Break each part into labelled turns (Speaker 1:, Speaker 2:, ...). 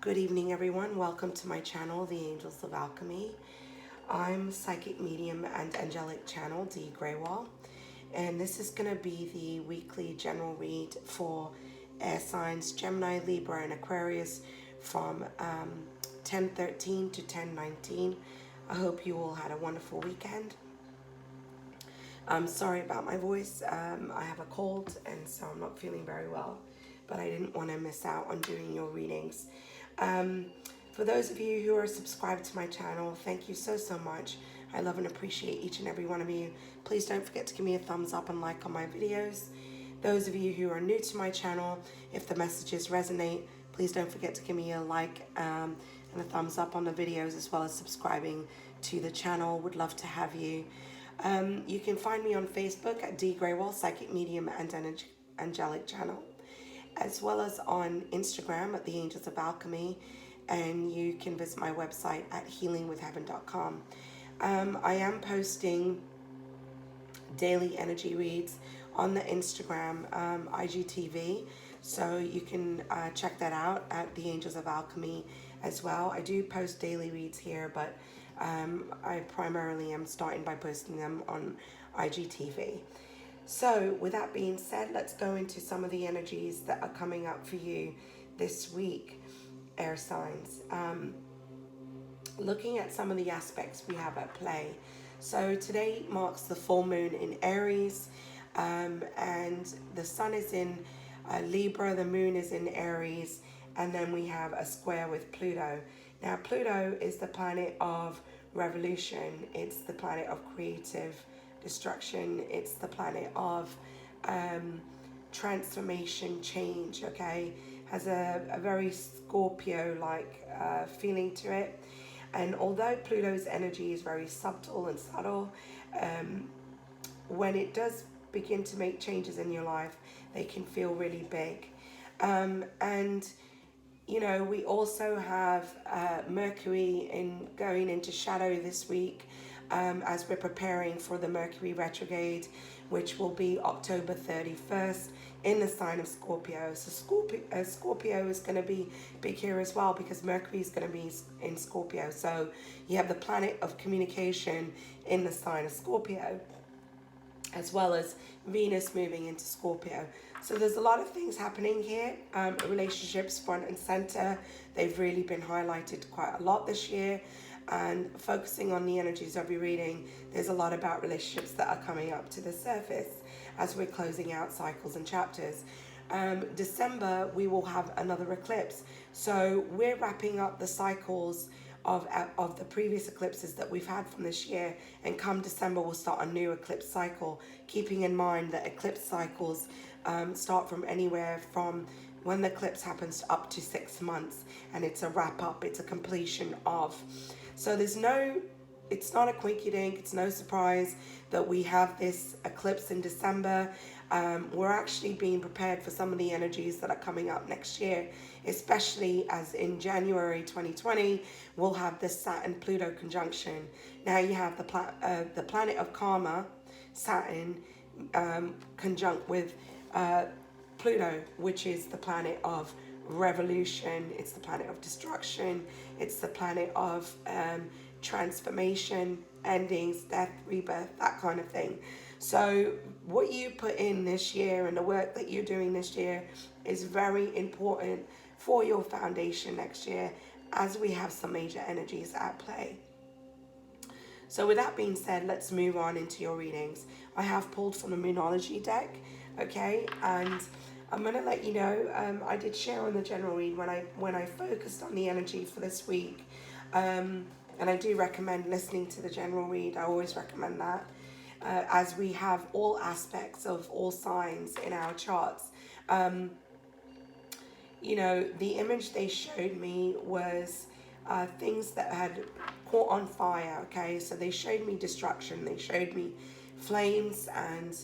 Speaker 1: Good evening, everyone. Welcome to my channel, the Angels of Alchemy. I'm psychic medium and angelic channel, Dee Grewal, and this is going to be the weekly general read for air signs Gemini, Libra, and Aquarius from 10/13 to 10/19. I hope you all had a wonderful weekend. I'm sorry about my voice. I have a cold, and so I'm not feeling very well, but I didn't want to miss out on doing your readings. For those of you who are subscribed to my channel, thank you so much. I love and appreciate each and every one of you. Please don't forget to give me a thumbs up and like on my videos. Those of you who are new to my channel, if the messages resonate, please don't forget to give me a like and a thumbs up on the videos, as well as subscribing to the channel. Would love to have you. You can find me on Facebook at Dee Grewal, Psychic Medium and Angelic Channel, as well as on Instagram at the Angels of Alchemy, and you can visit my website at healingwithheaven.com. I am posting daily energy reads on the Instagram IGTV, so you can check that out at the Angels of Alchemy as well. I do post daily reads here, but I primarily am starting by posting them on IGTV. So with that being said, let's go into some of the energies that are coming up for you this week, air signs. Looking at some of the aspects we have at play. So today marks the full moon in Aries, and the sun is in Libra, the moon is in Aries, and then we have a square with Pluto. Now Pluto is the planet of revolution. It's the planet of creative destruction. It's the planet of transformation, change, okay? Has a very Scorpio-like feeling to it. And although Pluto's energy is very subtle and subtle, when it does begin to make changes in your life, they can feel really big. And you know, we also have Mercury going into shadow this week, as we're preparing for the Mercury retrograde, which will be October 31st in the sign of Scorpio. So Scorpio is going to be big here as well, because Mercury is going to be in Scorpio. So you have the planet of communication in the sign of Scorpio, as well as Venus moving into Scorpio. So there's a lot of things happening here. Relationships front and center. They've really been highlighted quite a lot this year. And focusing on the energies of your reading, there's a lot about relationships that are coming up to the surface as we're closing out cycles and chapters. December, we will have another eclipse. So we're wrapping up the cycles of the previous eclipses that we've had from this year, and come December we'll start a new eclipse cycle, keeping in mind that eclipse cycles start from anywhere from when the eclipse happens up to 6 months, and it's a wrap up, it's a completion of. So it's not a quinky dink, it's no surprise that we have this eclipse in December. We're actually being prepared for some of the energies that are coming up next year, especially as in January 2020, we'll have the Saturn-Pluto conjunction. Now you have the planet of karma, Saturn, conjunct with Pluto, which is the planet of revolution. It's the planet of destruction. It's the planet of transformation, endings, death, rebirth, that kind of thing. So what you put in this year and the work that you're doing this year is very important for your foundation next year, as we have some major energies at play. So with that being said, let's move on into your readings. I have pulled from the Moonology deck, okay, and I'm going to let you know, I did share on the general read when I focused on the energy for this week, and I do recommend listening to the general read. I always recommend that, as we have all aspects of all signs in our charts. You know, the image they showed me was things that had caught on fire, okay? So they showed me destruction, they showed me flames, and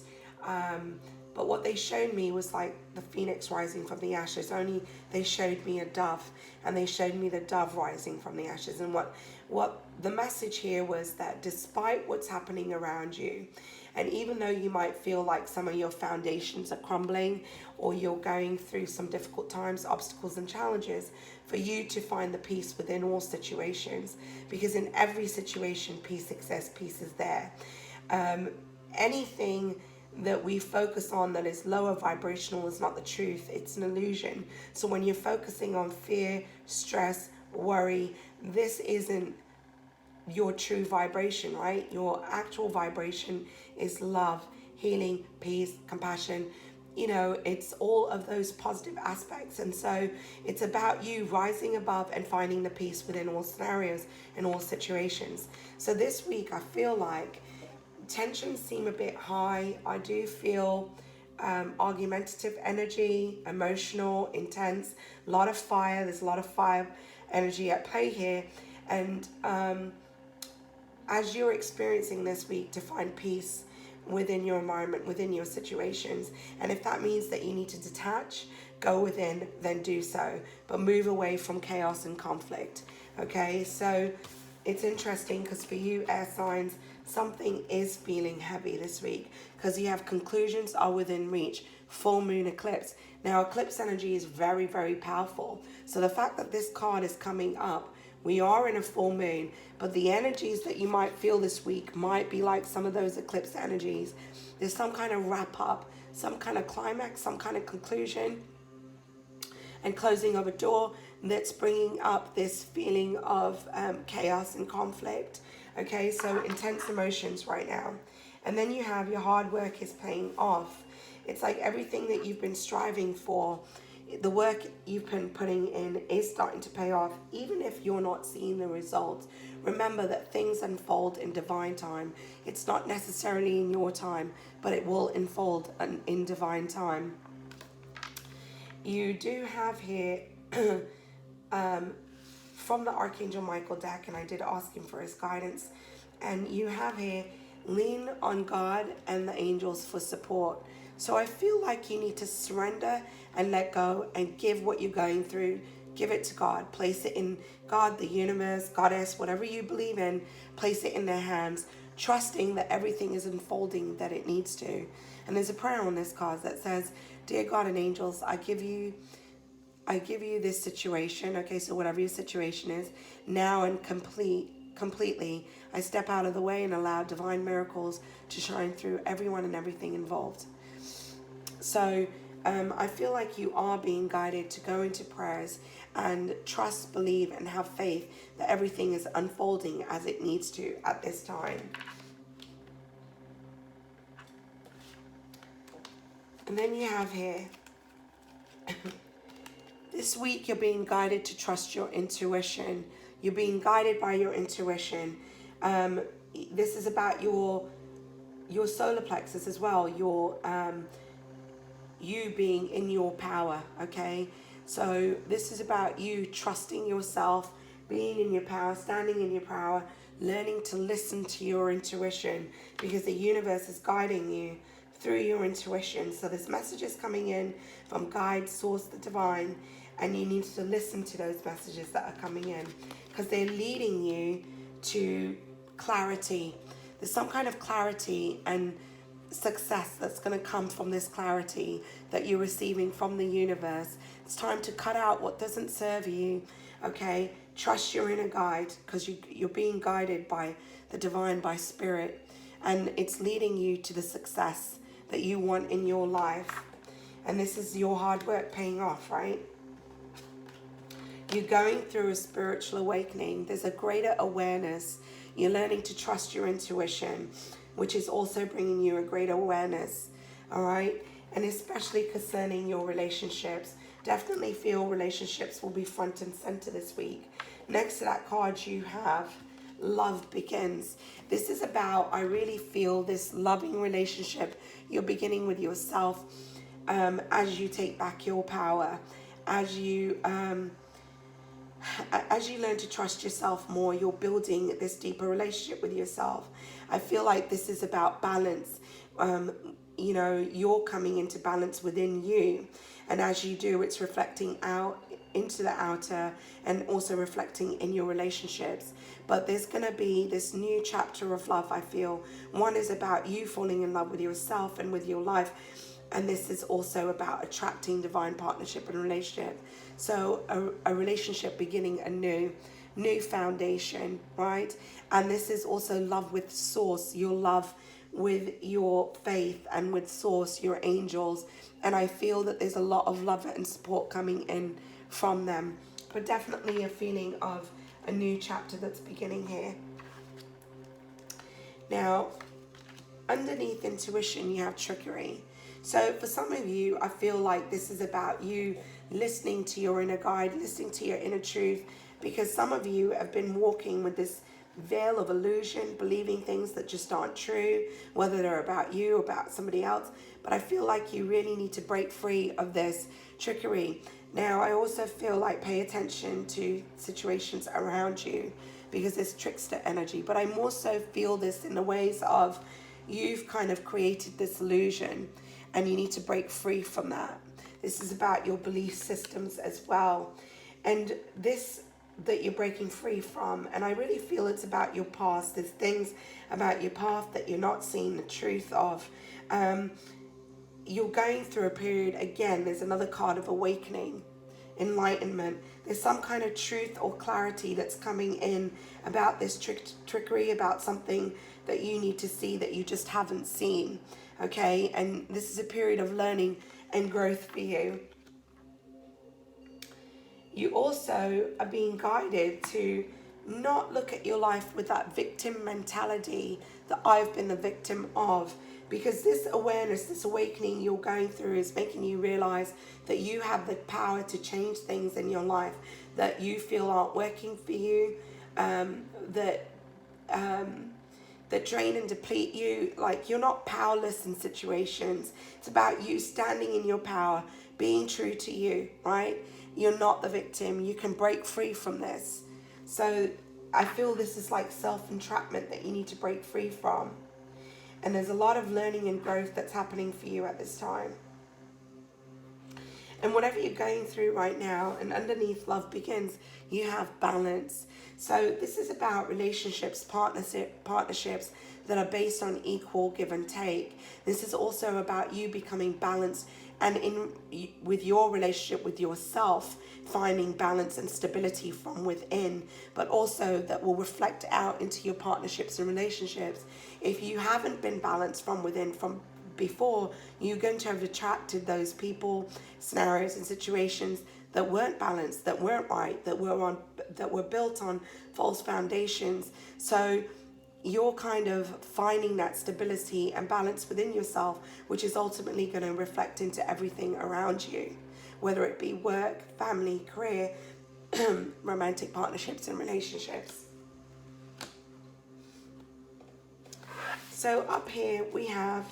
Speaker 1: but what they showed me was like the phoenix rising from the ashes. Only they showed me a dove, and they showed me the dove rising from the ashes. And what the message here was that despite what's happening around you, And even though you might feel like some of your foundations are crumbling, or you're going through some difficult times, obstacles and challenges, for you to find the peace within all situations, because in every situation peace exists, peace is there. Anything that we focus on that is lower vibrational is not the truth, it's an illusion. So when you're focusing on fear, stress, worry, this isn't your true vibration, right? Your actual vibration is love, healing, peace, compassion. You know, it's all of those positive aspects. And so it's about you rising above and finding the peace within all scenarios and all situations. So this week I feel like tensions seem a bit high. I do feel argumentative energy, emotional, intense, a lot of fire. There's a lot of fire energy at play here. And as you're experiencing this week, to find peace within your environment, within your situations. And if that means that you need to detach, go within, then do so. But move away from chaos and conflict. Okay, so it's interesting because for you, air signs, something is feeling heavy this week because you have conclusions are within reach. Full moon eclipse. Now, eclipse energy is very, very powerful. So the fact that this card is coming up, we are in a full moon, but the energies that you might feel this week might be like some of those eclipse energies. There's some kind of wrap up, some kind of climax, some kind of conclusion and closing of a door that's bringing up this feeling of chaos and conflict. Okay, so intense emotions right now. And then you have your hard work is paying off. It's like everything that you've been striving for, the work you've been putting in is starting to pay off, even if you're not seeing the results. Remember that things unfold in divine time. It's not necessarily in your time, but it will unfold in divine time. You do have here from the Archangel Michael deck, and I did ask him for his guidance, and you have here lean on God and the angels for support. So I feel like you need to surrender and let go and give what you're going through. Give it to God. Place it in God, the universe, Goddess, whatever you believe in. Place it in their hands, trusting that everything is unfolding that it needs to. And there's a prayer on this card that says, "Dear God and angels, I give you this situation." Okay, so whatever your situation is, now and completely, I step out of the way and allow divine miracles to shine through everyone and everything involved. So I feel like you are being guided to go into prayers and trust, believe, and have faith that everything is unfolding as it needs to at this time. And then you have here, this week you're being guided to trust your intuition. You're being guided by your intuition. This is about your solar plexus as well, your you being in your power, okay? So this is about you trusting yourself, being in your power, standing in your power, learning to listen to your intuition, because the universe is guiding you through your intuition. So this message is coming in from guide, source, the divine, and you need to listen to those messages that are coming in because they're leading you to clarity. There's some kind of clarity and success that's going to come from this clarity that you're receiving from the universe. It's time to cut out what doesn't serve you, okay? Trust your inner guide because you're being guided by the divine, by spirit, and it's leading you to the success that you want in your life. And this is your hard work paying off, right? You're going through a spiritual awakening. There's a greater awareness. You're learning to trust your intuition, which is also bringing you a greater awareness, all right? And especially concerning your relationships. Definitely feel relationships will be front and center this week. Next to that card, you have love begins. This is about, I really feel this loving relationship you're beginning with yourself as you take back your power, as you learn to trust yourself more, you're building this deeper relationship with yourself. I feel like this is about balance. You know, you're coming into balance within you. And as you do, it's reflecting out into the outer, and also reflecting in your relationships. But there's going to be this new chapter of love, I feel. One is about you falling in love with yourself and with your life. And this is also about attracting divine partnership and relationship. So a relationship beginning a new foundation, right? And this is also love with source, your love with your faith, and with source, your angels. And I feel that there's a lot of love and support coming in from them, but definitely a feeling of a new chapter that's beginning here. Now, underneath intuition, you have trickery. So for some of you, I feel like this is about you listening to your inner guide, listening to your inner truth, because some of you have been walking with this veil of illusion, believing things that just aren't true, whether they're about you or about somebody else. But I feel like you really need to break free of this trickery. Now, I also feel like pay attention to situations around you, because there's trickster energy. But I more so feel this in the ways of you've kind of created this illusion and you need to break free from that. This is about your belief systems as well. And this that you're breaking free from, and I really feel it's about your past. There's things about your past that you're not seeing the truth of. You're going through a period, again, there's another card of awakening, enlightenment. There's some kind of truth or clarity that's coming in about this trickery, about something that you need to see that you just haven't seen, okay? And this is a period of learning and growth for you. You also are being guided to not look at your life with that victim mentality that I've been the victim of, because this awareness, this awakening you're going through is making you realize that you have the power to change things in your life that you feel aren't working for you, that drain and deplete you. Like, you're not powerless in situations. It's about you standing in your power, being true to you, right? You're not the victim. You can break free from this. So I feel this is like self-entrapment that you need to break free from. And there's a lot of learning and growth that's happening for you at this time. And whatever you're going through right now, and underneath love begins, you have balance. So this is about relationships, partnerships that are based on equal give and take. This is also about you becoming balanced, and with your relationship with yourself, finding balance and stability from within, but also that will reflect out into your partnerships and relationships. If you haven't been balanced from within, from before, you're going to have attracted those people, scenarios and situations that weren't balanced, that weren't right, that were built on false foundations. So you're kind of finding that stability and balance within yourself, which is ultimately going to reflect into everything around you, whether it be work, family, career, romantic partnerships and relationships. So up here we have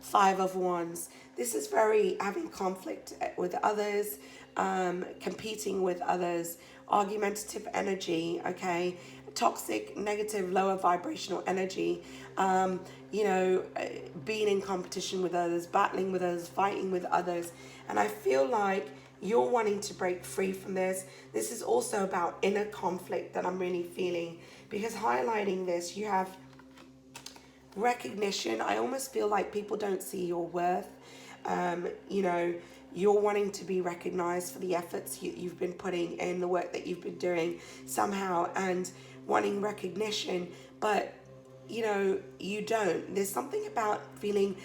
Speaker 1: Five of Wands. This is very having conflict with others, competing with others, argumentative energy, okay? Toxic, negative, lower vibrational energy, being in competition with others, battling with others, fighting with others. And I feel like you're wanting to break free from this. This is also about inner conflict that I'm really feeling, because highlighting this, you have recognition. I almost feel like people don't see your worth. You're wanting to be recognized for the efforts you've been putting in, the work that you've been doing somehow, and wanting recognition, but you don't. There's something about feeling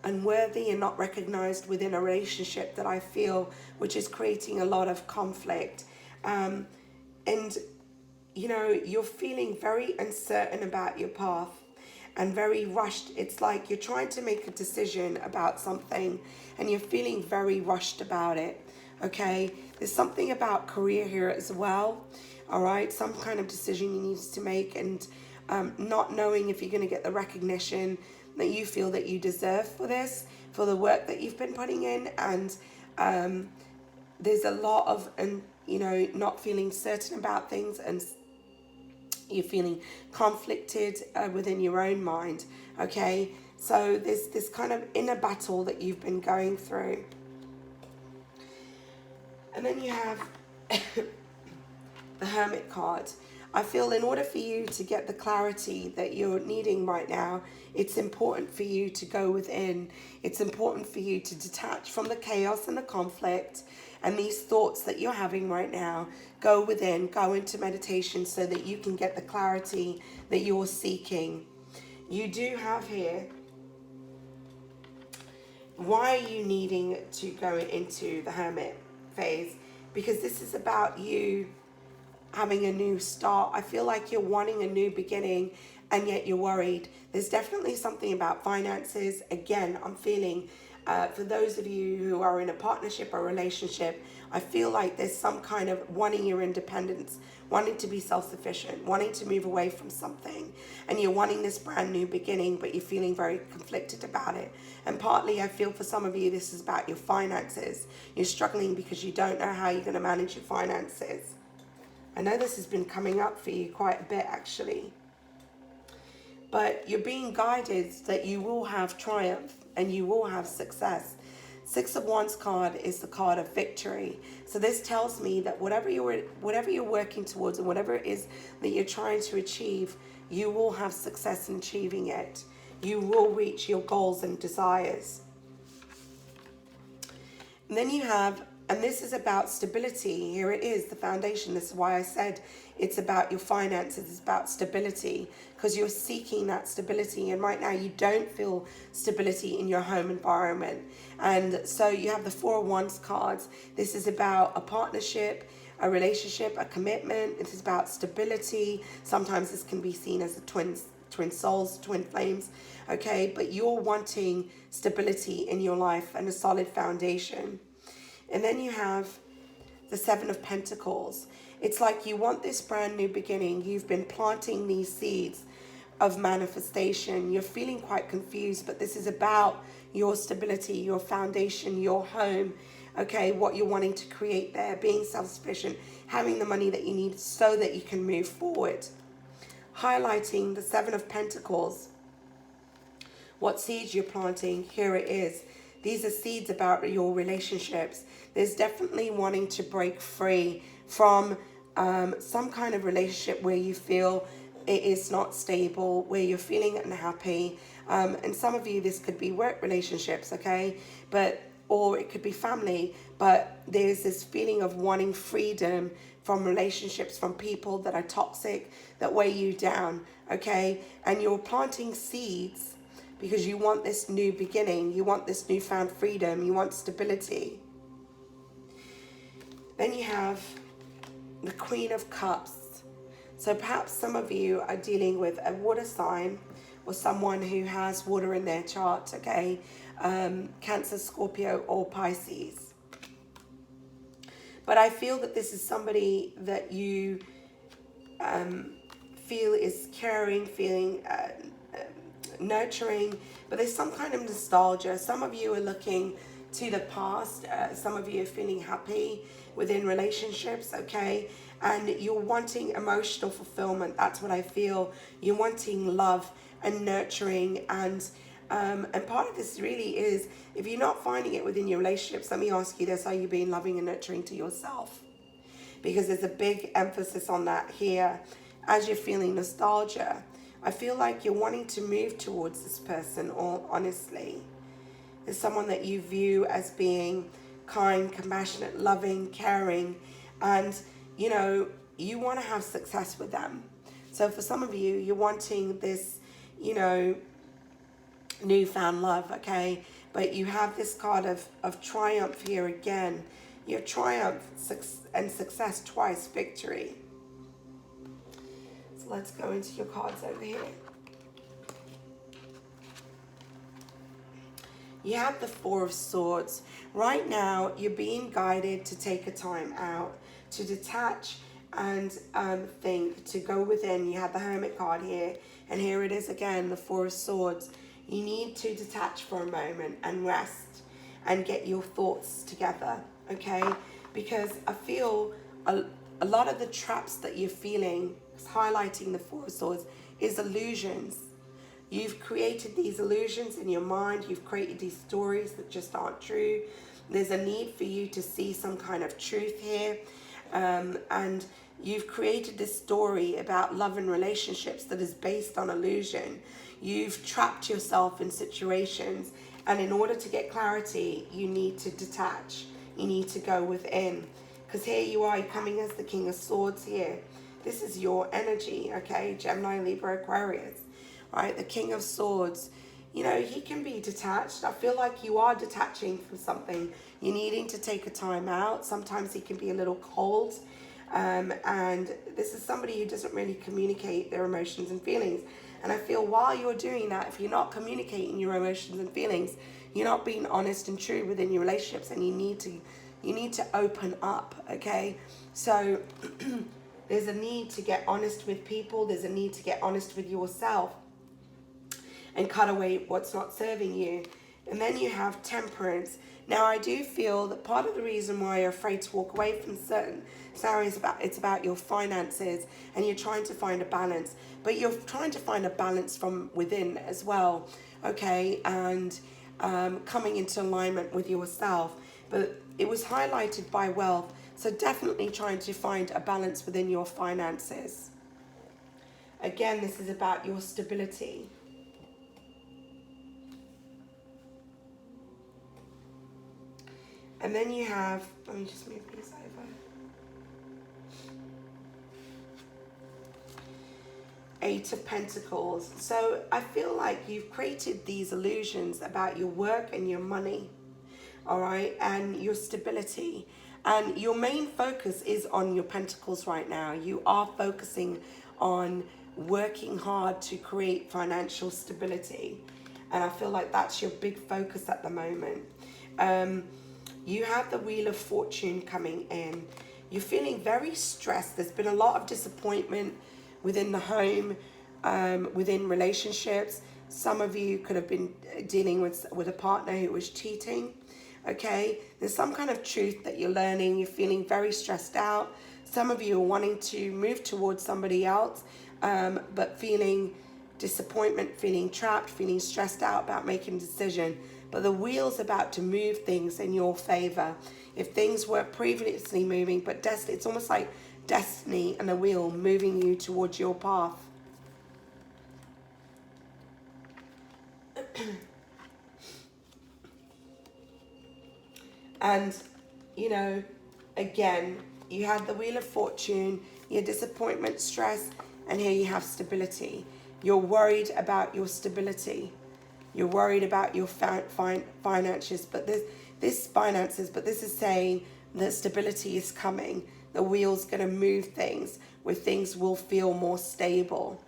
Speaker 1: unworthy and not recognized within a relationship that I feel, which is creating a lot of conflict. And you're feeling very uncertain about your path and very rushed. It's like you're trying to make a decision about something and you're feeling very rushed about it, okay? There's something about career here as well, all right? Some kind of decision you need to make, and not knowing if you're going to get the recognition that you feel that you deserve for this, for the work that you've been putting in. And there's a lot of, not feeling certain about things, and you're feeling conflicted within your own mind, okay? So there's this kind of inner battle that you've been going through. And then you have the Hermit card. I feel in order for you to get the clarity that you're needing right now, it's important for you to go within. It's important for you to detach from the chaos and the conflict and these thoughts that you're having right now. Go within, go into meditation so that you can get the clarity that you're seeking. You do have here, why are you needing to go into the Hermit phase? Because this is about you having a new start. I feel like you're wanting a new beginning and yet you're worried. There's definitely something about finances. Again, I'm feeling for those of you who are in a partnership or relationship, I feel like there's some kind of wanting your independence, wanting to be self-sufficient, wanting to move away from something, and you're wanting this brand new beginning, but you're feeling very conflicted about it. And partly I feel for some of you this is about your finances. You're struggling because you don't know how you're going to manage your finances. I know this has been coming up for you quite a bit actually. But you're being guided that you will have triumph and you will have success. Six of Wands card is the card of victory. So this tells me that whatever you're working towards and whatever it is that you're trying to achieve, you will have success in achieving it. You will reach your goals and desires. And then you have, and this is about stability. Here it is, the foundation. This is why I said it's about your finances. It's about stability because you're seeking that stability. And right now you don't feel stability in your home environment. And so you have the Four of Wands cards. This is about a partnership, a relationship, a commitment. It is about stability. Sometimes this can be seen as a twin souls, twin flames. Okay, but you're wanting stability in your life and a solid foundation. And then you have the Seven of Pentacles. It's like you want this brand new beginning. You've been planting these seeds of manifestation. You're feeling quite confused, but this is about your stability, your foundation, your home. Okay, what you're wanting to create there, being self-sufficient, having the money that you need so that you can move forward. Highlighting the Seven of Pentacles. What seeds you're planting, here it is. These are seeds about your relationships. There's definitely wanting to break free from some kind of relationship where you feel it is not stable, where you're feeling unhappy. And some of you, this could be work relationships, okay? Or it could be family. But there's this feeling of wanting freedom from relationships, from people that are toxic, that weigh you down, okay? And you're planting seeds because you want this new beginning, you want this newfound freedom, you want stability. Then you have the Queen of Cups. So perhaps some of you are dealing with a water sign or someone who has water in their chart, okay? Cancer, Scorpio, or Pisces. But I feel that this is somebody that you feel is caring, feeling nurturing, but there's some kind of nostalgia. Some of you are looking to the past. Some of you are feeling happy within relationships, okay? And you're wanting emotional fulfillment. That's what I feel. You're wanting love and nurturing, and part of this really is, if you're not finding it within your relationships, let me ask you this: are you being loving and nurturing to yourself? Because there's a big emphasis on that here. As you're feeling nostalgia, I feel like you're wanting to move towards this person, or honestly. There's someone that you view as being kind, compassionate, loving, caring, and you know, you want to have success with them. So for some of you, you're wanting this, you know, newfound love, okay? But you have this card of triumph here again. You have triumph and success twice, victory. So let's go into your cards over here. You have the Four of Swords. Right now, you're being guided to take a time out, to detach and think, to go within. You have the Hermit card here, and here it is again, the Four of Swords. You need to detach for a moment and rest and get your thoughts together, okay? Because I feel a lot of the traps that you're feeling, highlighting the Four of Swords, is illusions. You've created these illusions in your mind. You've created these stories that just aren't true. There's a need for you to see some kind of truth here. And you've created this story about love and relationships that is based on illusion. You've trapped yourself in situations, and in order to get clarity, you need to detach. You need to go within. Because here you are, you're coming as the King of Swords here. This is your energy, okay? Gemini, Libra, Aquarius, right? The King of Swords. You know, he can be detached. I feel like you are detaching from something. You're needing to take a time out. Sometimes he can be a little cold. And this is somebody who doesn't really communicate their emotions and feelings. And I feel while you're doing that, if you're not communicating your emotions and feelings, you're not being honest and true within your relationships, and you need to open up, okay? So there's a need to get honest with people. There's a need to get honest with yourself and cut away what's not serving you. And then you have Temperance. Now, I do feel that part of the reason why you're afraid to walk away from certain scenarios it's about your finances, and you're trying to find a balance. But you're trying to find a balance from within as well, okay? And coming into alignment with yourself. But it was highlighted by wealth. So definitely trying to find a balance within your finances. Again, this is about your stability. And then you have, let me just move these over. Eight of Pentacles. So I feel like you've created these illusions about your work and your money, all right, and your stability. And your main focus is on your Pentacles right now. You are focusing on working hard to create financial stability. And I feel like that's your big focus at the moment. You have the Wheel of Fortune coming in. You're feeling very stressed. There's been a lot of disappointment within the home, within relationships. Some of you could have been dealing with a partner who was cheating, okay? There's some kind of truth that you're learning. You're feeling very stressed out. Some of you are wanting to move towards somebody else, but feeling disappointment, feeling trapped, feeling stressed out about making a decision. But the wheel's about to move things in your favor. If things were previously moving, but it's almost like destiny and the wheel moving you towards your path. And, you know, again, you had the Wheel of Fortune, your disappointment, stress, and here you have stability. You're worried about your stability. You're worried about your finances, but this is saying that stability is coming. The wheel's going to move things, where things will feel more stable.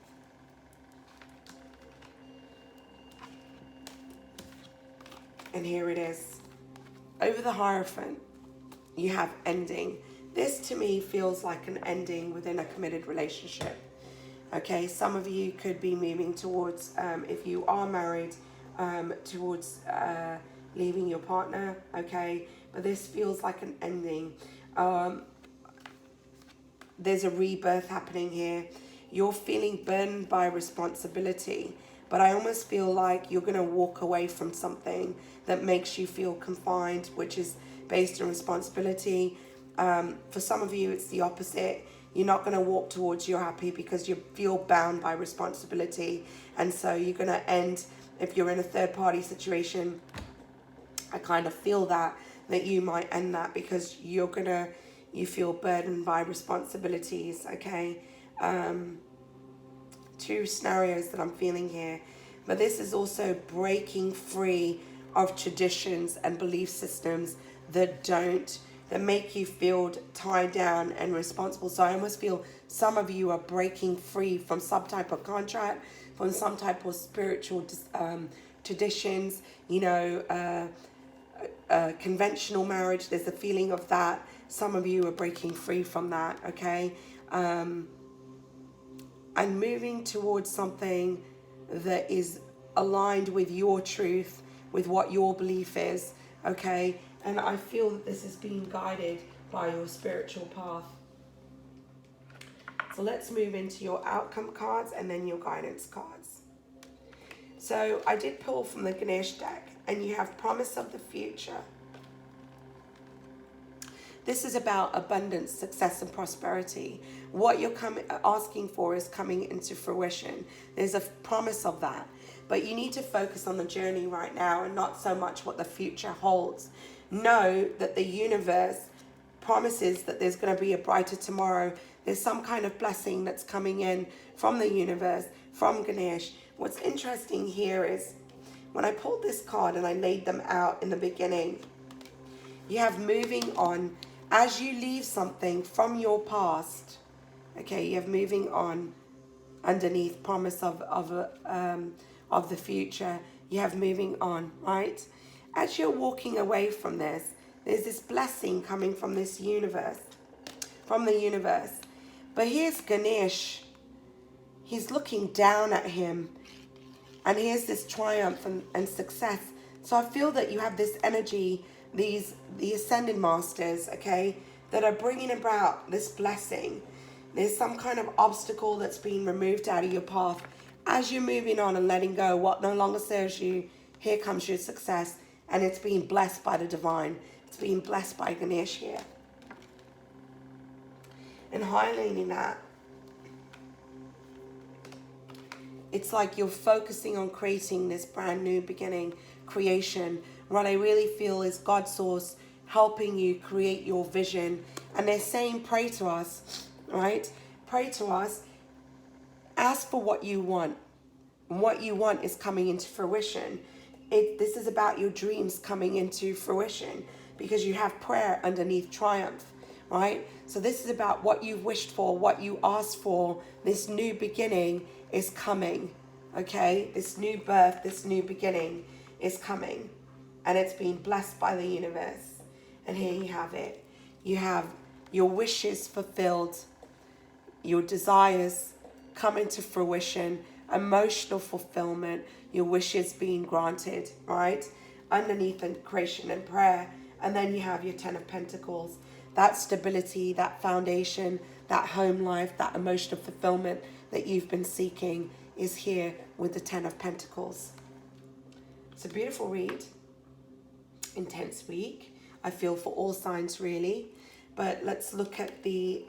Speaker 1: And here it is. Over the Hierophant, you have ending. This to me feels like an ending within a committed relationship. Okay, some of you could be moving towards, if you are married, towards leaving your partner, okay? But this feels like an ending. There's a rebirth happening here. You're feeling burdened by responsibility, but I almost feel like you're going to walk away from something that makes you feel confined, which is based on responsibility. For some of you, it's the opposite. You're not going to walk towards you're happy because you feel bound by responsibility. And so you're going to end, if you're in a third party situation, I kind of feel that you might end that because you feel burdened by responsibilities, okay? Two scenarios that I'm feeling here. But this is also breaking free of traditions and belief systems that make you feel tied down and responsible. So I almost feel some of you are breaking free from some type of contract, from some type of spiritual traditions, conventional marriage. There's a feeling of that. Some of you are breaking free from that, okay? And moving towards something that is aligned with your truth, with what your belief is, okay? And I feel that this is being guided by your spiritual path. So let's move into your outcome cards and then your guidance cards. So I did pull from the Ganesh deck, and you have Promise of the Future. This is about abundance, success, and prosperity. What you're asking for is coming into fruition. There's a promise of that. But you need to focus on the journey right now and not so much what the future holds. Know that the universe promises that there's going to be a brighter tomorrow. There's some kind of blessing that's coming in from the universe, from Ganesh. What's interesting here is when I pulled this card and I laid them out in the beginning, you have moving on. As you leave something from your past, okay, you have moving on underneath, promise of the future. You have moving on, right? As you're walking away from this, there's this blessing coming from this universe, from the universe. But here's Ganesh. He's looking down at him. And here's this triumph and success. So I feel that you have this energy, the ascended masters, okay, that are bringing about this blessing. There's some kind of obstacle that's being removed out of your path. As you're moving on and letting go what no longer serves you, here comes your success. And it's being blessed by the divine. It's being blessed by Ganesh here. And highlighting that, it's like you're focusing on creating this brand new beginning, creation. What I really feel is God's source helping you create your vision. And they're saying, pray to us, right? Pray to us. Ask for what you want. And what you want is coming into fruition. This is about your dreams coming into fruition because you have prayer underneath triumph, right? So this is about what you've wished for, what you asked for. This new beginning is coming, okay? This new birth, this new beginning is coming. And it's being blessed by the universe. And here you have it. You have your wishes fulfilled, your desires come into fruition, emotional fulfillment, your wishes being granted, right? Underneath in creation and prayer. And then you have your 10 of Pentacles. That stability, that foundation, that home life, that emotional fulfillment that you've been seeking is here with the 10 of Pentacles. It's a beautiful read. Intense week, I feel, for all signs really. But let's look at the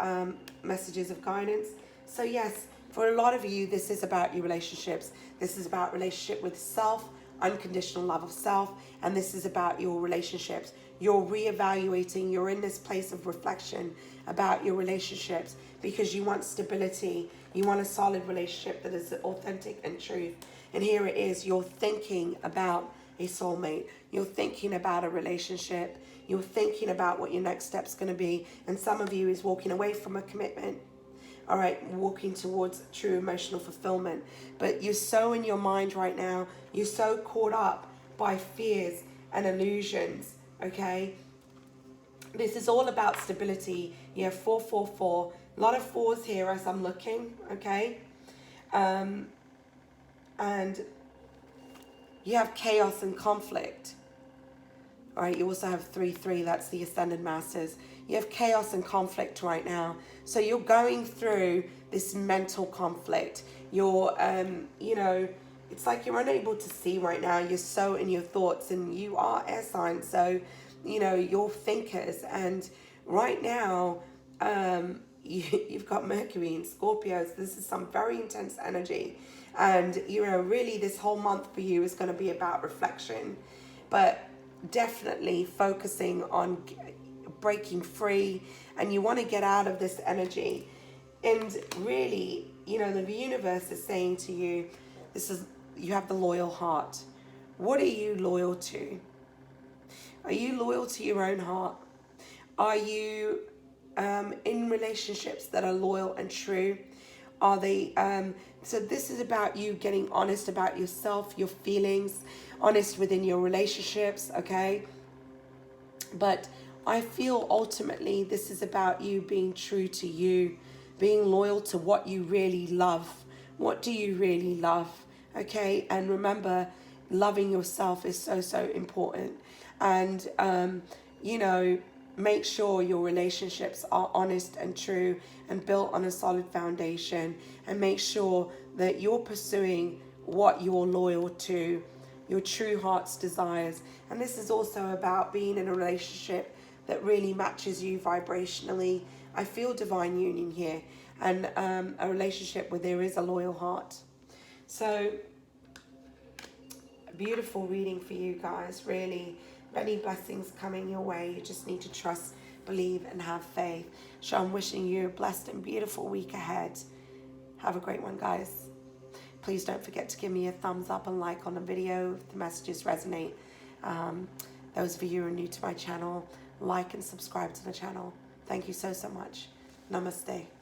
Speaker 1: messages of guidance. So yes, for a lot of you, this is about your relationships. This is about relationship with self, unconditional love of self. And this is about your relationships. You're reevaluating. You're in this place of reflection about your relationships because you want stability. You want a solid relationship that is authentic and true. And here it is. You're thinking about a soulmate. You're thinking about a relationship. You're thinking about what your next step's going to be. And some of you is walking away from a commitment. All right, walking towards true emotional fulfillment. But you're so in your mind right now. You're so caught up by fears and illusions, okay? This is all about stability. You have 444. A lot of fours here as I'm looking, okay? And you have chaos and conflict. All right, you also have 3-3. That's the Ascended Masters. You have chaos and conflict right now. So you're going through this mental conflict. You're, it's like you're unable to see right now. You're so in your thoughts, and you are air signs. So, you're thinkers. And right now, you've got Mercury and Scorpios. This is some very intense energy. And, really this whole month for you is going to be about reflection. But definitely focusing on breaking free, and you want to get out of this energy. And really, the universe is saying to you, you have the loyal heart. What are you loyal to? Are you loyal to your own heart? Are you in relationships that are loyal and true? Are they so this is about you getting honest about yourself, your feelings, honest within your relationships, okay? But I feel ultimately this is about you being true to you, being loyal to what you really love. What do you really love? Okay, and remember, loving yourself is so, so important. And, make sure your relationships are honest and true and built on a solid foundation. And make sure that you're pursuing what you're loyal to, your true heart's desires. And this is also about being in a relationship that really matches you vibrationally. I feel divine union here, and a relationship where there is a loyal heart. So, a beautiful reading for you guys, really. Many blessings coming your way. You just need to trust, believe, and have faith. So I'm wishing you a blessed and beautiful week ahead. Have a great one, guys. Please don't forget to give me a thumbs up and like on the video if the messages resonate. Those of you who are new to my channel, like and subscribe to the channel. Thank you so much. Namaste.